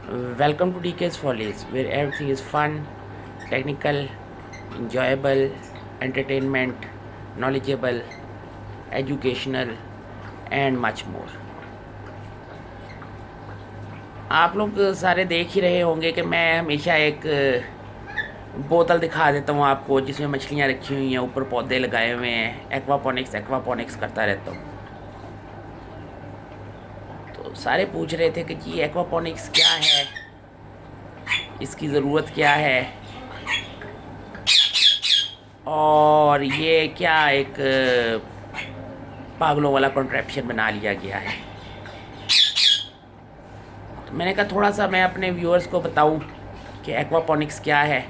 Welcome to DK's Follies, where everything is fun, technical, enjoyable, entertainment, knowledgeable, educational, and much more. आप लोग सारे देख ही रहे होंगे कि मैं हमेशा एक बोतल दिखा देता हूँ आपको, जिसमें मछलियाँ रखी हुई हैं, ऊपर पौधे लगाए हुए हैं, एक्वापोनिक्स करता रहता हूँ। तो सारे पूछ रहे थे कि जी एक्वापोनिक्स क्या है, इसकी ज़रूरत क्या है, और ये क्या एक पागलों वाला कॉन्ट्रैप्शन बना लिया गया है। तो मैंने कहा थोड़ा सा मैं अपने व्यूअर्स को बताऊं कि एक्वापोनिक्स क्या है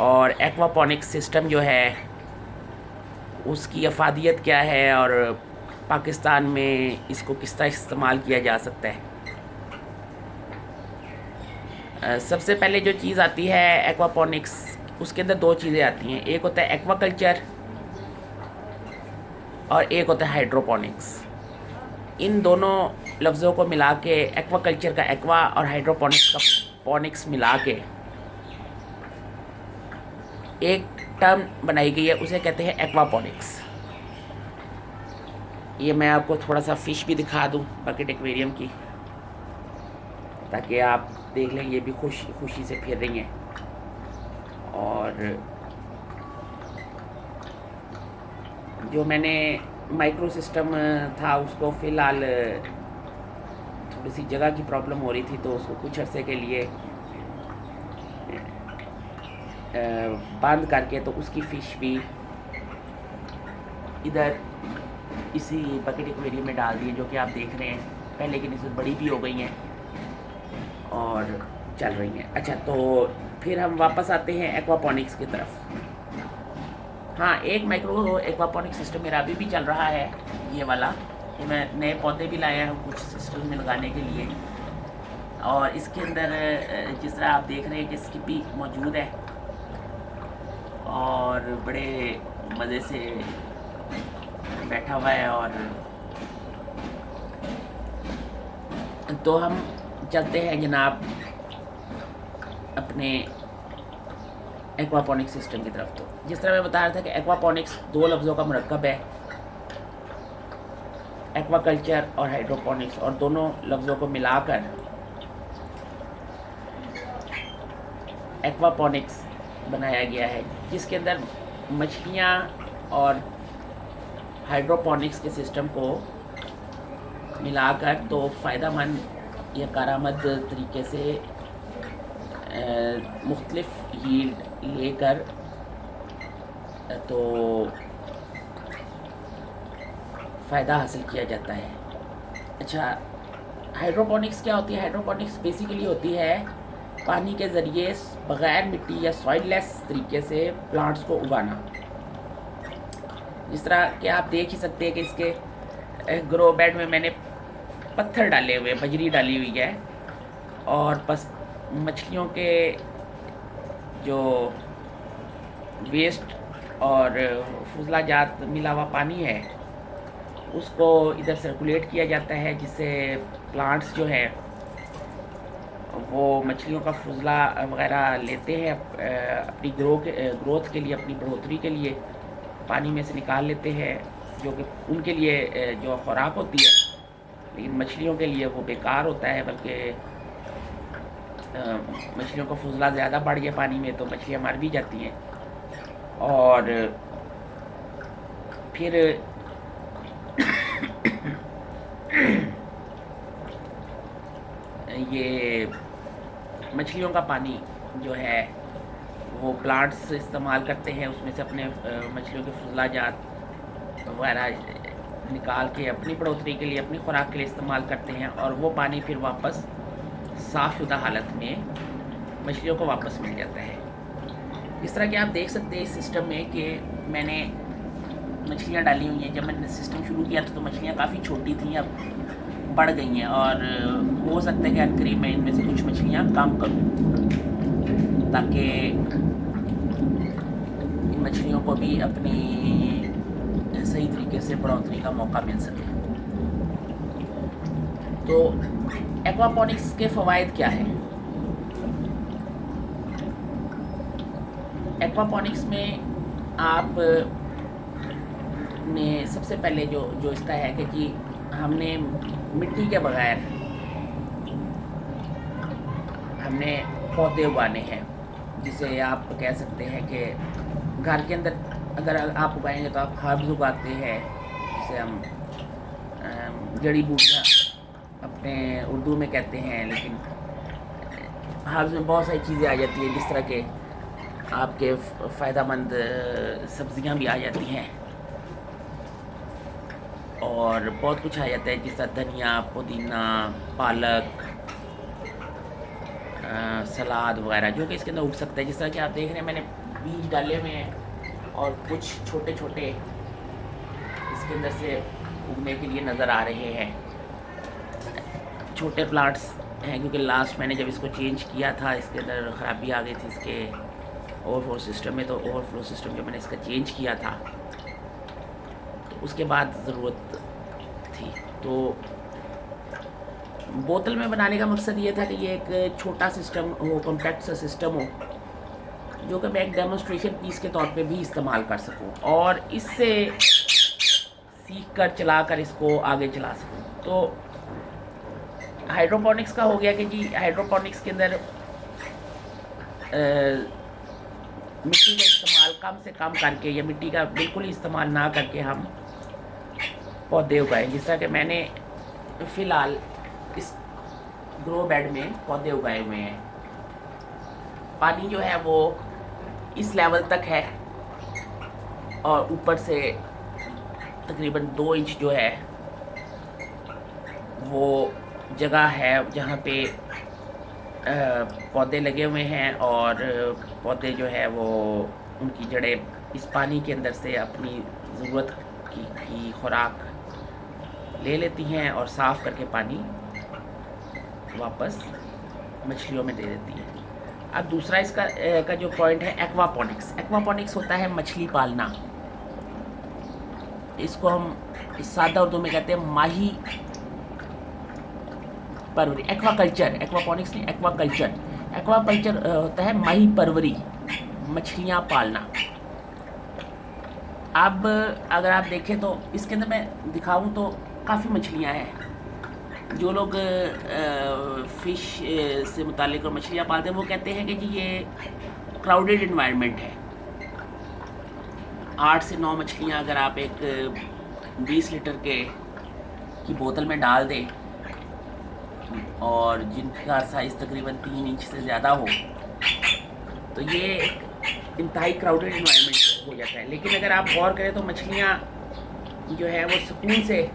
और एक्वापोनिक्स सिस्टम जो है उसकी अफादियत क्या है और पाकिस्तान में इसको किस तरह इस्तेमाल किया जा सकता है। सबसे पहले जो चीज़ आती है एक्वापोनिक्स, उसके अंदर दो चीज़ें आती हैं, एक होता है एक्वाकल्चर और एक होता है हाइड्रोपोनिक्स। इन दोनों लफ्ज़ों को मिला के एक्वाकल्चर का एक्वा और हाइड्रोपोनिक्स का पोनिक्स मिला के एक टर्म बनाई गई है, उसे कहते हैं एक्वापोनिक्स। ये मैं आपको थोड़ा सा फ़िश भी दिखा दूं बकेट एक्वेरियम की, ताकि आप देख लें ये भी खुशी से फिर रही हैं। और जो मैंने माइक्रो सिस्टम था उसको फ़िलहाल थोड़ी सी जगह की प्रॉब्लम हो रही थी, तो उसको कुछ अर्से के लिए बंद करके तो उसकी फ़िश भी इधर इसी बकेट एक्वेरियम में डाल दी है, जो कि आप देख रहे हैं। पहले की निस्बत बड़ी भी हो गई हैं और चल रही हैं। अच्छा, तो फिर हम वापस आते हैं एक्वापोनिक्स की तरफ। हाँ, एक माइक्रो एक्वापोनिक सिस्टम मेरा अभी भी चल रहा है, ये वाला। ये मैं नए पौधे भी लाया हूँ कुछ सिस्टम में लगाने के लिए, और इसके अंदर जिस तरह आप देख रहे हैं कि स्किपी मौजूद है और बड़े मज़े से बैठा हुआ है। और तो हम चलते हैं जनाब अपने एक्वापोनिक्स सिस्टम की तरफ। तो जिस तरह मैं बता रहा था कि एक्वापोनिक्स दो लफ्ज़ों का मरकब है, एक्वाकल्चर और हाइड्रोपोनिक्स, और दोनों लफ्ज़ों को मिलाकर एक्वापोनिक्स बनाया गया है, जिसके अंदर मछलियाँ और हाइड्रोपोनिक्स के सिस्टम को मिलाकर तो फ़ायदेमंद या कारामद तरीके से मुख्तलिफ यील्ड लेकर तो फ़ायदा हासिल किया जाता है। अच्छा, हाइड्रोपोनिक्स क्या होती है? हाइड्रोपोनिक्स बेसिकली होती है पानी के ज़रिए बग़ैर मिट्टी या सॉइललेस तरीके से प्लांट्स को उगाना। जिस तरह कि आप देख ही सकते हैं कि इसके ग्रो बेड में मैंने पत्थर डाले हुए, बजरी डाली हुई है, और बस मछलियों के जो वेस्ट और फुजलाजात मिला हुआ पानी है उसको इधर सर्कुलेट किया जाता है, जिससे प्लांट्स जो है वो मछलियों का फुजला वगैरह लेते हैं अपनी ग्रोथ के लिए, अपनी बढ़ोतरी के लिए पानी में से निकाल लेते हैं, जो कि उनके लिए जो खुराक होती है, लेकिन मछलियों के लिए वो बेकार होता है। बल्कि मछलियों का फुजला ज़्यादा बढ़ गया पानी में तो मछलियाँ मर भी जाती हैं। और फिर ये मछलियों का पानी जो है वो प्लांट्स इस्तेमाल करते हैं, उसमें से अपने मछलियों के फुजलाजात वगैरह निकाल के अपनी बढ़ोतरी के लिए, अपनी खुराक के लिए इस्तेमाल करते हैं, और वो पानी फिर वापस साफ़शुदा हालत में मछलियों को वापस मिल जाता है। इस तरह के आप देख सकते हैं इस सिस्टम में कि मैंने मछलियाँ डाली हुई हैं। जब मैंने सिस्टम शुरू किया था तो मछलियाँ काफ़ी छोटी थी, अब बढ़ गई हैं, और हो सकता है कि अनकरीब मैं इनमें से कुछ मछलियाँ कम करूँ, ताकि इन मछलियों को भी अपनी सही तरीके से बढ़ोतरी का मौका मिल सके। तो एक्वापॉनिक्स के फ़वाइद क्या हैं? एक्वापॉनिक्स में आप ने सबसे पहले जो जो इसका है कि जी हमने मिट्टी के बगैर हमने पौधे उगाने हैं, जिसे आप कह सकते हैं कि घर के अंदर अगर आप उगाएंगे तो आप हर्ब्स उगाते हैं, जिसे हम जड़ी बूटियाँ अपने उर्दू में कहते हैं, लेकिन हर्ब्स में बहुत सारी चीज़ें आ जाती हैं, जिस तरह के आपके फ़ायदेमंद सब्ज़ियाँ भी आ जाती हैं और बहुत कुछ आ जाता है, जिस तरह धनिया, पुदीना, पालक, सलाद वगैरह, जो कि इसके अंदर उग सकता है। जिस तरह कि आप देख रहे हैं मैंने बीज डाले हुए हैं और कुछ छोटे छोटे इसके अंदर से उगने के लिए नज़र आ रहे हैं। छोटे प्लांट्स हैं क्योंकि लास्ट मैंने जब इसको चेंज किया था इसके अंदर ख़राबी आ गई थी इसके ओवरफ्लो सिस्टम में, तो ओवरफ्लो सिस्टम जब मैंने इसका चेंज किया था तो उसके बाद ज़रूरत थी। तो बोतल में बनाने का मकसद ये था कि ये एक छोटा सिस्टम हो, कॉम्पैक्ट सा सिस्टम हो, जो कि मैं एक डेमोन्स्ट्रेशन पीस के तौर पे भी इस्तेमाल कर सकूं और इससे सीख कर चला कर इसको आगे चला सकूं। तो हाइड्रोपोनिक्स का हो गया कि जी हाइड्रोपोनिक्स के अंदर मिट्टी का इस्तेमाल कम से कम करके या मिट्टी का बिल्कुल ही इस्तेमाल ना करके हम पौधे उगाएं। जिस तरह कि मैंने फ़िलहाल इस ग्रो बेड में पौधे उगाए हुए हैं। पानी जो है वो इस लेवल तक है और ऊपर से तकरीबन 2 इंच जो है वो जगह है जहाँ पे पौधे लगे हुए हैं और पौधे जो है वो उनकी जड़ें इस पानी के अंदर से अपनी ज़रूरत की खुराक ले लेती हैं और साफ़ करके पानी वापस मछलियों में दे देती है। अब दूसरा इसका का जो पॉइंट है एक्वापॉनिक्स। एक्वापॉनिक्स होता है मछली पालना। इसको हम सादा उर्दू में कहते हैं माही परवरी, एक्वाकल्चर। एक्वापॉनिक्स नहीं, एक्वाकल्चर। एक्वाकल्चर होता है माही परवरी, मछलियाँ पालना। अब अगर आप देखें तो इसके अंदर मैं दिखाऊं तो काफ़ी मछलियाँ हैं। जो लोग फ़िश से मुतालिक और मछलियाँ पालते हैं वो कहते हैं कि जी ये क्राउडेड इन्वायरमेंट है। 8 से 9 मछलियाँ अगर आप एक 20 लीटर की बोतल में डाल दें और जिनका साइज़ तकरीबन 3 इंच से ज़्यादा हो तो ये एक इंतहाई क्राउडेड इन्वायरमेंट हो जाता है। लेकिन अगर आप गौर करें तो मछलियाँ जो है वो सुकून से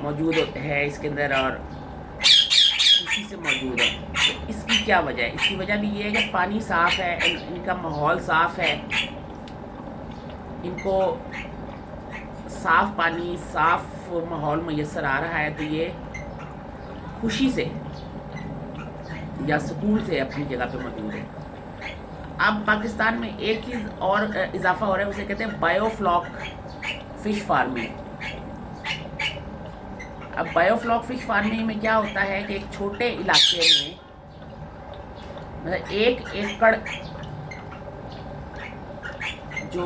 मौजूद होते हैं इसके अंदर और खुशी से मौजूद है। तो इसकी क्या वजह है? इसकी वजह भी ये है कि पानी साफ़ है, इनका माहौल साफ़ है, इनको साफ़ पानी साफ़ माहौल मैसर आ रहा है, तो ये खुशी से या सुकून से अपनी जगह पे मौजूद है। अब पाकिस्तान में एक चीज़ और इजाफा हो रहा है, उसे कहते हैं बायोफ्लॉक फ़िश फार्मिंग। अब बायोफ्लॉक फ़िश फार्मिंग में क्या होता है कि एक छोटे इलाके में मतलब 1 एकड़ जो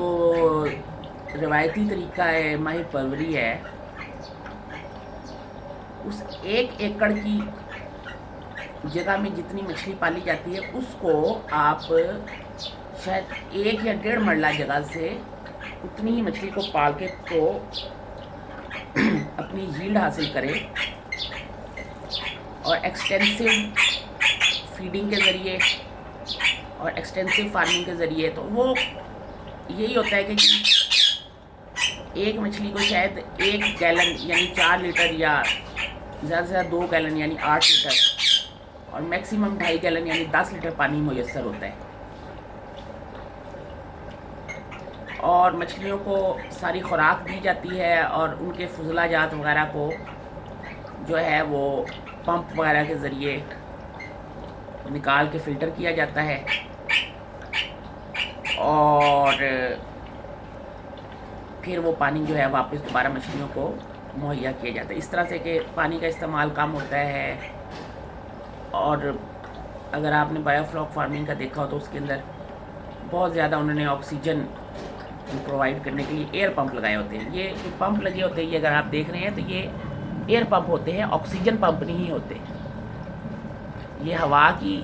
रिवायती तरीका है माही परवरी है, उस 1 एकड़ की जगह में जितनी मछली पाली जाती है उसको आप शायद 1 या 1.5 मरला जगह से उतनी ही मछली को पाल के तो अपनी यील्ड हासिल करें और एक्सटेंसिव फीडिंग के ज़रिए और एक्सटेंसिव फार्मिंग के ज़रिए। तो वो यही होता है कि एक मछली को शायद 1 गैलन यानी 4 लीटर या ज़्यादा से ज़्यादा 2 गैलन यानी 8 लीटर और मैक्सिमम 2.5 गैलन यानी 10 लीटर पानी मुयस्सर होता है। और मछलियों को सारी खुराक दी जाती है और उनके फुजला जात वगैरह को जो है वो पंप वगैरह के ज़रिए निकाल के फ़िल्टर किया जाता है और फिर वो पानी जो है वापस दोबारा मछलियों को मुहैया किया जाता है, इस तरह से कि पानी का इस्तेमाल कम होता है। और अगर आपने बायोफ्लॉक फार्मिंग का देखा हो तो उसके अंदर बहुत ज़्यादा उन्होंने ऑक्सीजन प्रोवाइड करने के लिए एयर पंप लगाए होते हैं। ये जो पंप लगे होते हैं, ये अगर आप देख रहे हैं तो ये एयर पंप होते हैं, ऑक्सीजन पंप नहीं होते। ये हवा के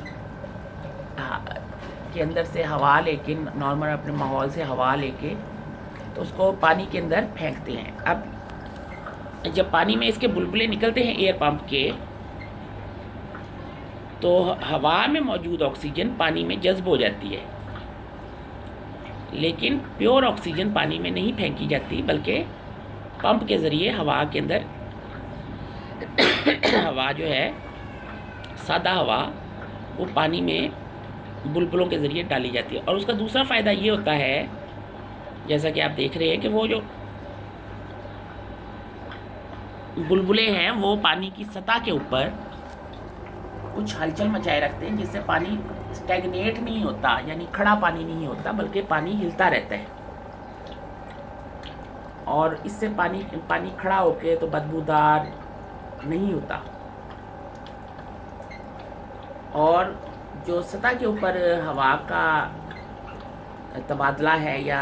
अंदर से हवा लेके, नॉर्मल अपने माहौल से हवा लेके तो उसको पानी के अंदर फेंकते हैं। अब जब पानी में इसके बुलबुले निकलते हैं एयर पंप के, तो हवा में मौजूद ऑक्सीजन पानी में जज्ब हो जाती है, लेकिन प्योर ऑक्सीजन पानी में नहीं फेंकी जाती, बल्कि पंप के ज़रिए हवा के अंदर हवा जो है, सादा हवा, वो पानी में बुलबुलों के ज़रिए डाली जाती है। और उसका दूसरा फ़ायदा ये होता है, जैसा कि आप देख रहे हैं, कि वो जो बुलबुले हैं वो पानी की सतह के ऊपर कुछ हलचल मचाए रखते हैं, जिससे पानी स्टैग्नेट नहीं होता, यानी खड़ा पानी नहीं होता, बल्कि पानी हिलता रहता है। और इससे पानी खड़ा होके तो बदबूदार नहीं होता। और जो सतह के ऊपर हवा का तबादला है या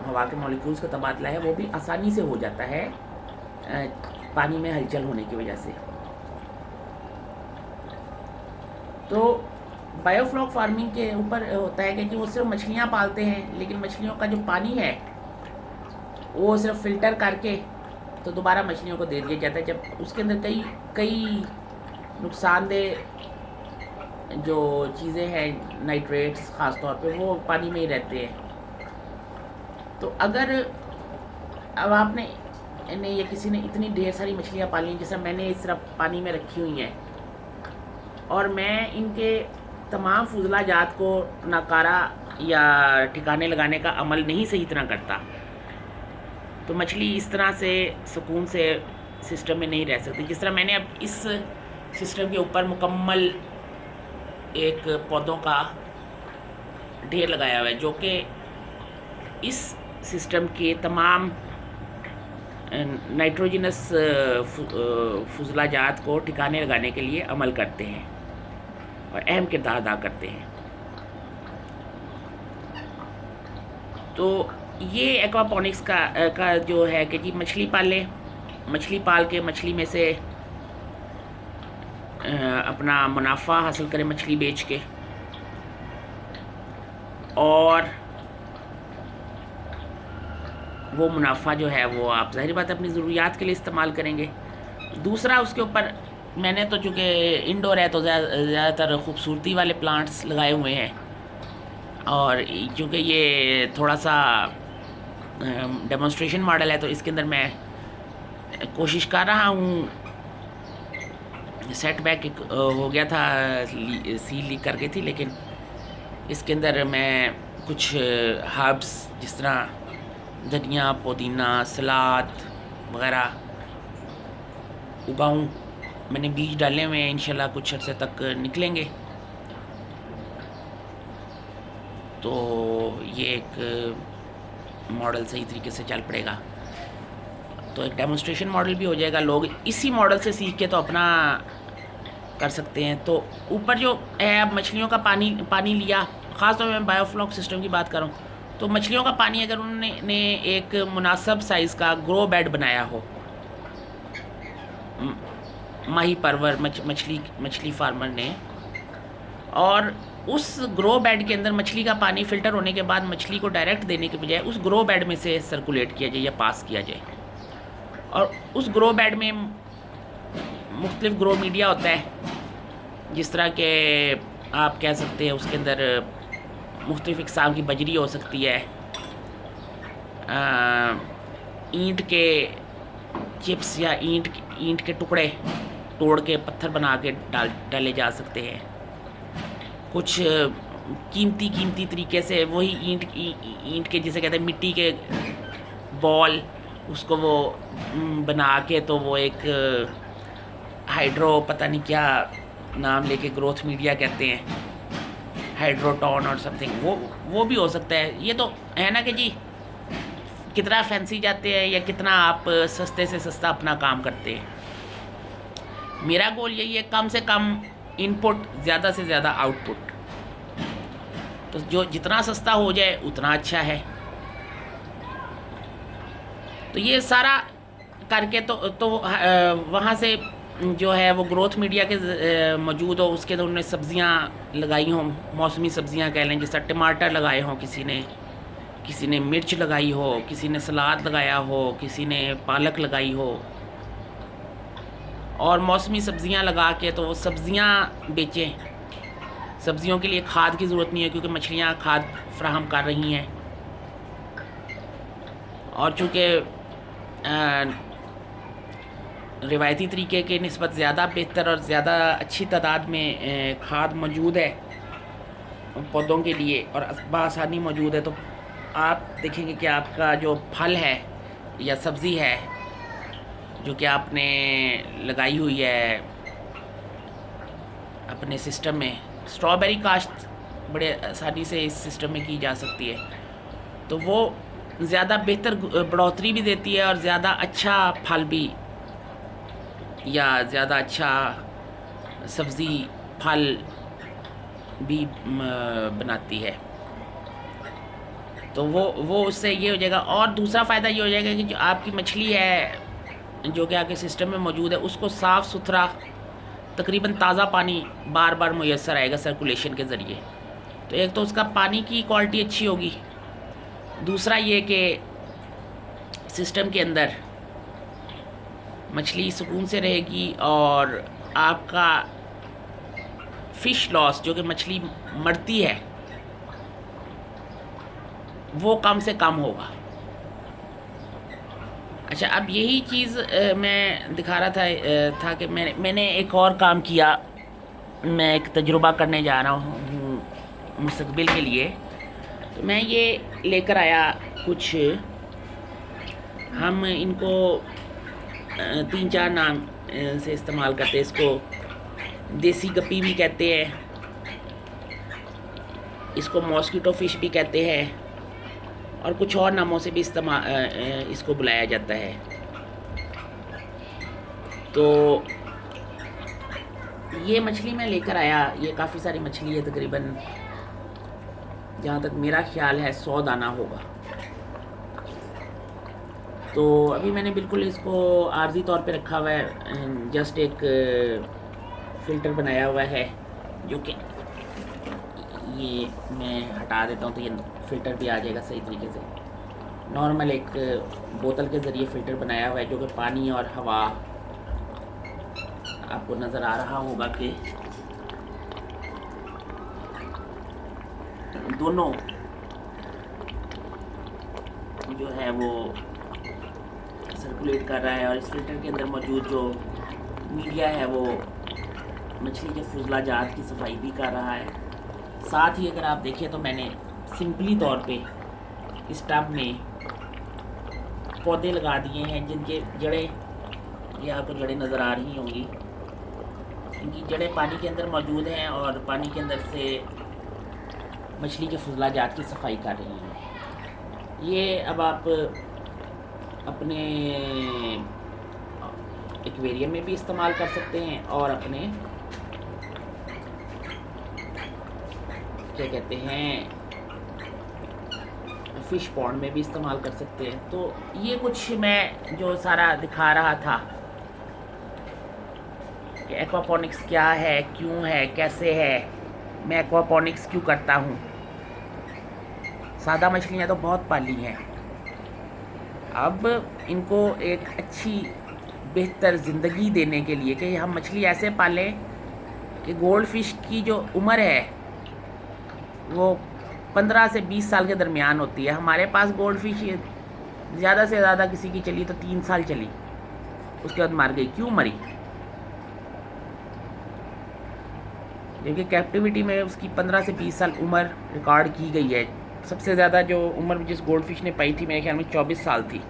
हवा के मॉलिक्यूल्स का तबादला है, वो भी आसानी से हो जाता है पानी में हलचल होने की वजह से। तो बायोफ्लॉक फार्मिंग के ऊपर होता है कि वो सिर्फ मछलियाँ पालते हैं, लेकिन मछलियों का जो पानी है वो सिर्फ फ़िल्टर करके तो दोबारा मछलियों को दे दिया जाता है, जब उसके अंदर कई नुकसानदेह जो चीज़ें हैं, नाइट्रेट्स ख़ास तौर पे, वो पानी में ही रहते हैं। तो अगर अब आपने या किसी ने इतनी ढेर सारी मछलियाँ पाली, जैसे मैंने इस तरह पानी में रखी हुई हैं, और मैं इनके तमाम फुजला जात को नकारा या ठिकाने लगाने का अमल नहीं सही तरह करता, तो मछली इस तरह से सुकून से सिस्टम में नहीं रह सकती। जिस तरह मैंने अब इस सिस्टम के ऊपर मुकम्मल एक पौधों का ढेर लगाया हुआ है, जो कि इस सिस्टम के तमाम नाइट्रोजनस फुजला जात को ठिकाने लगाने के लिए अमल करते हैं और अहम किरदार अदा करते हैं। तो ये एक्वापोनिक्स का जो है कि जी मछली पालें, मछली पाल के मछली में से अपना मुनाफा हासिल करें मछली बेच के, और वो मुनाफा जो है वो आप ज़ाहिर बात है अपनी ज़रूरियात के लिए इस्तेमाल करेंगे। दूसरा, उसके ऊपर मैंने तो चूँकि इंडोर है तो ज़्यादातर खूबसूरती वाले प्लांट्स लगाए हुए हैं, और चूँकि ये थोड़ा सा डेमोन्स्ट्रेशन मॉडल है तो इसके अंदर मैं कोशिश कर रहा हूँ। सेटबैक हो गया था, सील लीक कर गई थी, लेकिन इसके अंदर मैं कुछ हर्ब्स जिस तरह धनिया, पुदीना, सलाद वगैरह उगाऊं। मैंने बीज डाले हुए हैं, इंशाल्लाह कुछ अर्से तक निकलेंगे। तो ये एक मॉडल सही तरीके से चल पड़ेगा, तो एक डेमोन्स्ट्रेशन मॉडल भी हो जाएगा। लोग इसी मॉडल से सीख के तो अपना कर सकते हैं। तो ऊपर जो है, अब मछलियों का पानी लिया, ख़ास तौर पर मैं बायोफ्लॉक सिस्टम की बात कर रहा हूँ, तो मछलियों का पानी अगर उन्होंने एक मुनासिब साइज़ का ग्रो बेड बनाया हो, माही परवर मछली फार्मर ने, और उस ग्रो बेड के अंदर मछली का पानी फ़िल्टर होने के बाद मछली को डायरेक्ट देने के बजाय उस ग्रो बेड में से सर्कुलेट किया जाए या पास किया जाए, और उस ग्रो बेड में मुख्तलिफ ग्रो मीडिया होता है, जिस तरह के आप कह सकते हैं उसके अंदर मुख्तलिफ इक़साम की बजरी हो सकती है, ईंट के चिप्स या ईंट के टुकड़े तोड़ के पत्थर बना के डाले जा सकते हैं। कुछ कीमती तरीके से वही ईंट के जिसे कहते हैं मिट्टी के बॉल, उसको वो बना के तो वो एक हाइड्रो पता नहीं क्या नाम लेके ग्रोथ मीडिया कहते हैं, हाइड्रोटॉन और समथिंग, वो भी हो सकता है। ये तो है ना कि जी कितना फैंसी जाते हैं या कितना आप सस्ते से सस्ता अपना काम करते हैं। मेरा गोल यही है, कम से कम इनपुट, ज़्यादा से ज़्यादा आउटपुट। तो जो जितना सस्ता हो जाए उतना अच्छा है। तो ये सारा करके तो वहाँ से जो है वो ग्रोथ मीडिया के मौजूद हो, उसके तो उन्होंने सब्ज़ियाँ लगाई हों, मौसमी सब्ज़ियाँ कह लें, जैसे टमाटर लगाए हों, किसी ने मिर्च लगाई हो, किसी ने सलाद लगाया हो, किसी ने पालक लगाई हो, और मौसमी सब्ज़ियाँ लगा के तो सब्ज़ियाँ बेचें। सब्ज़ियों के लिए खाद की ज़रूरत नहीं है क्योंकि मछलियाँ खाद फ्राहम कर रही हैं। और चूँकि रिवायती तरीके के निस्बत ज़्यादा बेहतर और ज़्यादा अच्छी तादाद में खाद मौजूद है पौधों के लिए और बआसानी मौजूद है, तो आप देखेंगे कि आपका जो फल है या सब्ज़ी है जो कि आपने लगाई हुई है अपने सिस्टम में, स्ट्रॉबेरी काश्त बड़े आसानी से इस सिस्टम में की जा सकती है, तो वो ज़्यादा बेहतर बढ़ोतरी भी देती है और ज़्यादा अच्छा फल भी या ज़्यादा अच्छा सब्ज़ी फल भी बनाती है। तो वो उससे ये हो जाएगा। और दूसरा फ़ायदा ये हो जाएगा कि जो आपकी मछली है जो कि आपके सिस्टम में मौजूद है, उसको साफ़ सुथरा तकरीबन ताज़ा पानी बार बार मुयस्सर आएगा सर्कुलेशन के ज़रिए। तो एक तो उसका पानी की क्वालिटी अच्छी होगी, दूसरा ये कि सिस्टम के अंदर मछली सुकून से रहेगी और आपका फ़िश लॉस, जो कि मछली मरती है, वो कम से कम होगा। अच्छा, अब यही चीज़ मैं दिखा रहा था कि मैंने एक और काम किया। मैं एक तजुर्बा करने जा रहा हूँ मुस्तकबिल के लिए। तो मैं ये लेकर आया कुछ, हम इनको 3-4 नाम से इस्तेमाल करते हैं। इसको देसी गप्पी भी कहते हैं, इसको मॉस्किटो फ़िश भी कहते हैं, और कुछ और नामों से भी इसको बुलाया जाता है। तो ये मछली मैं लेकर आया, ये काफ़ी सारी मछली है, तकरीबन जहाँ तक मेरा ख्याल है 100 दाना होगा। तो अभी मैंने बिल्कुल इसको आर्जी तौर पे रखा हुआ है, जस्ट एक फ़िल्टर बनाया हुआ है, जो कि ये मैं हटा देता हूँ तो ये फ़िल्टर भी आ जाएगा सही तरीके से। नॉर्मल एक बोतल के ज़रिए फ़िल्टर बनाया हुआ है, जो कि पानी और हवा, आपको नज़र आ रहा होगा कि दोनों जो है वो सर्कुलेट कर रहा है, और इस फ़िल्टर के अंदर मौजूद जो मीडिया है वो मछली के फुजला जात की सफाई भी कर रहा है। साथ ही अगर आप देखें तो मैंने सिंपली तौर पे इस टब में पौधे लगा दिए हैं, जिनके जड़ें, ये आपको जड़ें नज़र आ रही होंगी, इनकी जड़ें पानी के अंदर मौजूद हैं और पानी के अंदर से मछली के फुजला जात की सफाई कर रही हैं। ये अब आप अपने एक्वेरियम में भी इस्तेमाल कर सकते हैं और अपने क्या कहते हैं फ़िश पॉन्ड में भी इस्तेमाल कर सकते हैं। तो ये कुछ मैं जो सारा दिखा रहा था कि एक्वापॉनिक्स क्या है, क्यों है, कैसे है, मैं एक्वापॉनिक्स क्यों करता हूँ। सादा मछलियाँ तो बहुत पाली हैं, अब इनको एक अच्छी बेहतर ज़िंदगी देने के लिए कि हम मछली ऐसे पालें कि गोल्ड फ़िश की जो उम्र है वो 15 से 20 साल के दरमियान होती है। हमारे पास गोल्ड फ़िश ज़्यादा से ज़्यादा किसी की चली तो 3 साल चली, उसके बाद मर गई। क्यों मरी? क्योंकि कैप्टिविटी में उसकी 15 से 20 साल उम्र रिकॉर्ड की गई है। सबसे ज़्यादा जो उम्र जिस गोल्ड फ़िश ने पाई थी मेरे ख्याल में 24 साल थी,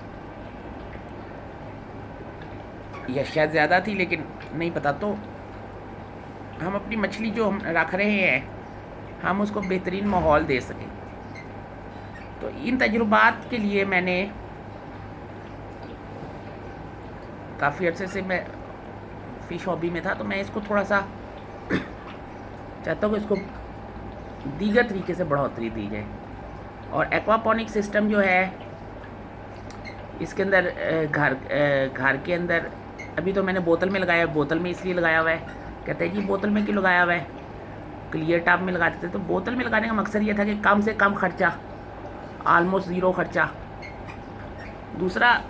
या शायद ज़्यादा थी, लेकिन नहीं पता। तो हम अपनी मछली जो हम रख रहे हैं, हम उसको बेहतरीन माहौल दे सकें। तो इन तजुर्बात के लिए मैंने काफ़ी अर्से से मैं फ़िश हॉबी में था, तो मैं इसको थोड़ा सा चाहता हूँ कि इसको दीगर तरीके से बढ़ोतरी दी जाए। और एक्वापॉनिक सिस्टम जो है, इसके अंदर घर के अंदर अभी तो मैंने बोतल में लगाया, बोतल में इसलिए लगाया हुआ है, कहते हैं जी बोतल में क्यों लगाया हुआ है, क्लियर टॉप में लगाते थे। तो बोतल में लगाने का मकसद ये था कि कम से कम खर्चा, आलमोस्ट ज़ीरो खर्चा। दूसरा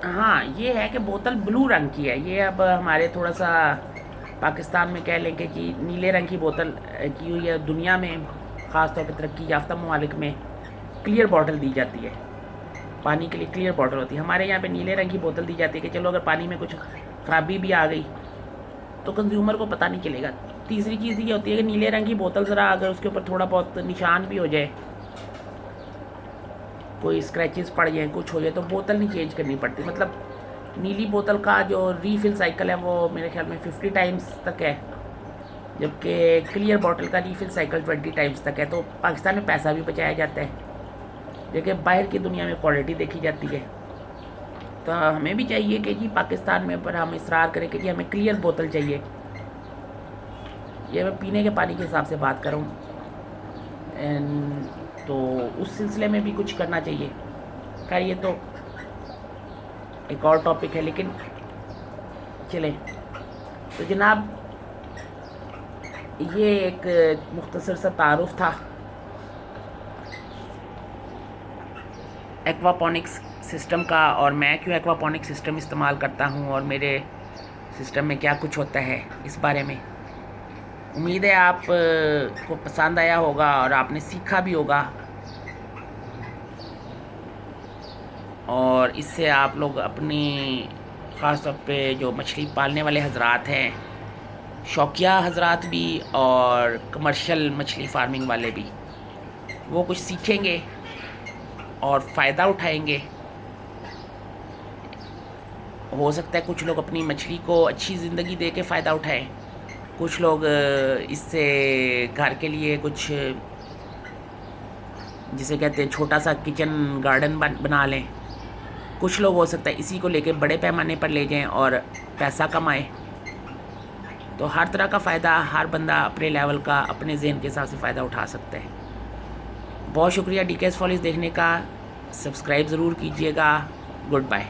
हाँ ये है कि बोतल ब्लू रंग की है। ये अब हमारे थोड़ा सा पाकिस्तान में कह लें कि जी नीले रंग की बोतल की हुई है। दुनिया में ख़ास तौर पर तरक्की याफ्ता ममालिक में क्लियर बॉटल दी जाती है, पानी के लिए क्लियर बॉटल होती है। हमारे यहाँ पे नीले रंग की बोतल दी जाती है कि चलो अगर पानी में कुछ ख़राबी भी आ गई तो कंज्यूमर को पता नहीं चलेगा। तीसरी चीज़ ये होती है कि नीले रंग की बोतल ज़रा अगर उसके ऊपर थोड़ा बहुत निशान भी हो जाए, कोई स्क्रैचेस पड़ जाए, कुछ हो जाए, तो बोतल नहीं चेंज करनी पड़ती। मतलब नीली बोतल का जो रीफ़िल साइकिल है वो मेरे ख्याल में 50 टाइम्स तक है, जबकि क्लियर बॉटल का रीफ़िल साइकिल 20 टाइम्स तक है। तो पाकिस्तान में पैसा भी बचाया जाता है, जबकि बाहर की दुनिया में क्वालिटी देखी जाती है। तो हमें भी चाहिए कि जी पाकिस्तान में पर हम इसरार करें कि जी हमें क्लियर बोतल चाहिए। ये मैं पीने के पानी के हिसाब से बात करूँ, तो उस सिलसिले में भी कुछ करना चाहिए। खैर ये तो एक और टॉपिक है, लेकिन चलें। तो जनाब ये एक मुख्तसर सा तारुफ था एक्वापॉनिक्स सिस्टम का, और मैं क्यों एक्वापॉनिक सिस्टम इस्तेमाल करता हूँ और मेरे सिस्टम में क्या कुछ होता है इस बारे में। उम्मीद है आप को पसंद आया होगा और आपने सीखा भी होगा, और इससे आप लोग अपनी ख़ास तौर पे जो मछली पालने वाले हजरात हैं, शौकिया हजरात भी और कमर्शियल मछली फार्मिंग वाले भी, वो कुछ सीखेंगे और फ़ायदा उठाएंगे। हो सकता है कुछ लोग अपनी मछली को अच्छी ज़िंदगी दे के फ़ायदा उठाएं, कुछ लोग इससे घर के लिए कुछ जिसे कहते हैं छोटा सा किचन गार्डन बना लें, कुछ लोग हो सकता है इसी को लेके बड़े पैमाने पर ले जाएं और पैसा कमाएं। तो हर तरह का फ़ायदा हर बंदा अपने लेवल का, अपने ज़हन के हिसाब से फ़ायदा उठा सकता है। बहुत शुक्रिया DKS फॉलिस देखने का, सब्सक्राइब ज़रूर कीजिएगा। Good bye.